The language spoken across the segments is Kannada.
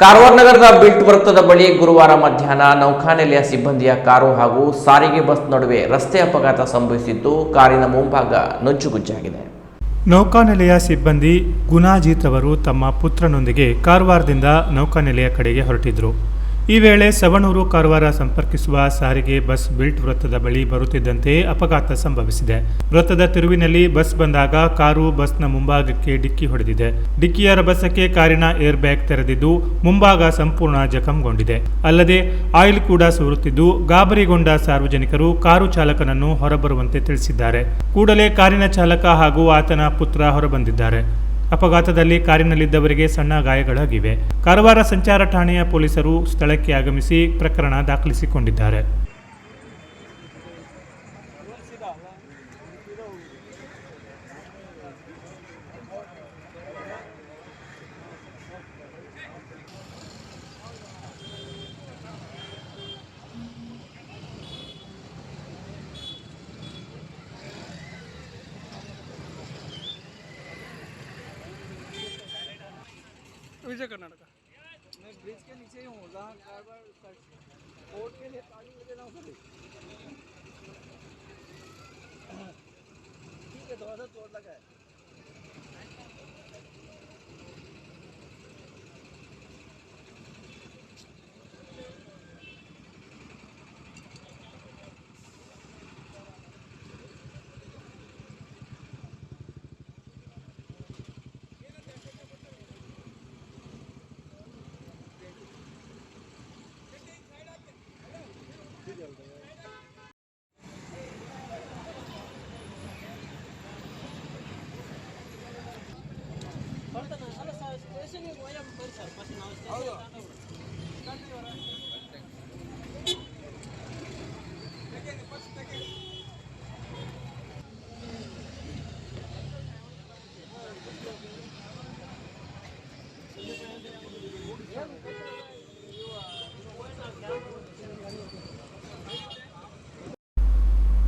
ಕಾರವಾರ ನಗರದ ಬಿಲ್ಟ್ ವೃತ್ತದ ಬಳಿ ಗುರುವಾರ ಮಧ್ಯಾಹ್ನ ನೌಕಾನೆಲೆಯ ಸಿಬ್ಬಂದಿಯ ಕಾರು ಹಾಗೂ ಸಾರಿಗೆ ಬಸ್ ನಡುವೆ ರಸ್ತೆ ಅಪಘಾತ ಸಂಭವಿಸಿದ್ದು ಕಾರಿನ ಮುಂಭಾಗ ನುಜ್ಜುಗುಜ್ಜಾಗಿದೆ. ನೌಕಾನೆಲೆಯ ಸಿಬ್ಬಂದಿ ಗುಣಾಜಿತ್ ಅವರು ತಮ್ಮ ಪುತ್ರನೊಂದಿಗೆ ಕಾರವಾರದಿಂದ ನೌಕಾನೆಲೆಯ ಕಡೆಗೆ ಹೊರಟಿದ್ರು. ಈ ವೇಳೆ ಸವಣೂರು ಕಾರವಾರ ಸಂಪರ್ಕಿಸುವ ಸಾರಿಗೆ ಬಸ್ ಬಿಲ್ಟ್ ವೃತ್ತದ ಬಳಿ ಬರುತ್ತಿದ್ದಂತೆ ಅಪಘಾತ ಸಂಭವಿಸಿದೆ. ವೃತ್ತದ ತಿರುವಿನಲ್ಲಿ ಬಸ್ ಬಂದಾಗ ಕಾರು ಬಸ್ನ ಮುಂಭಾಗಕ್ಕೆ ಡಿಕ್ಕಿ ಹೊಡೆದಿದೆ. ಡಿಕ್ಕಿಯ ರಭಸಕ್ಕೆ ಕಾರಿನ ಏರ್ ಬ್ಯಾಗ್ ತೆರೆದಿದ್ದು ಮುಂಭಾಗ ಸಂಪೂರ್ಣ ಜಖಂಗೊಂಡಿದೆ. ಅಲ್ಲದೆ ಆಯಿಲ್ ಕೂಡ ಸೋರುತ್ತಿದ್ದು ಗಾಬರಿಗೊಂಡ ಸಾರ್ವಜನಿಕರು ಕಾರು ಚಾಲಕನನ್ನು ಹೊರಬರುವಂತೆ ತಿಳಿಸಿದ್ದಾರೆ. ಕೂಡಲೇ ಕಾರಿನ ಚಾಲಕ ಹಾಗೂ ಆತನ ಪುತ್ರ ಹೊರಬಂದಿದ್ದಾರೆ. ಅಪಘಾತದಲ್ಲಿ ಕಾರಿನಲ್ಲಿದ್ದವರಿಗೆ ಸಣ್ಣ ಗಾಯಗಳಾಗಿವೆ. ಕಾರವಾರ ಸಂಚಾರ ಠಾಣೆಯ ಪೊಲೀಸರು ಸ್ಥಳಕ್ಕೆ ಆಗಮಿಸಿ ಪ್ರಕರಣ ದಾಖಲಿಸಿಕೊಂಡಿದ್ದಾರೆ. विजय कर्नाटक मैं ब्रिज के नीचे ही हूँ जहाँ कारवार कोर्ट के लिए पानी ले रहा हूँ. ठीक है, थोड़ा सा चोट लगा है.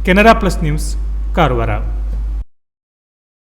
Canara plus news Karwar.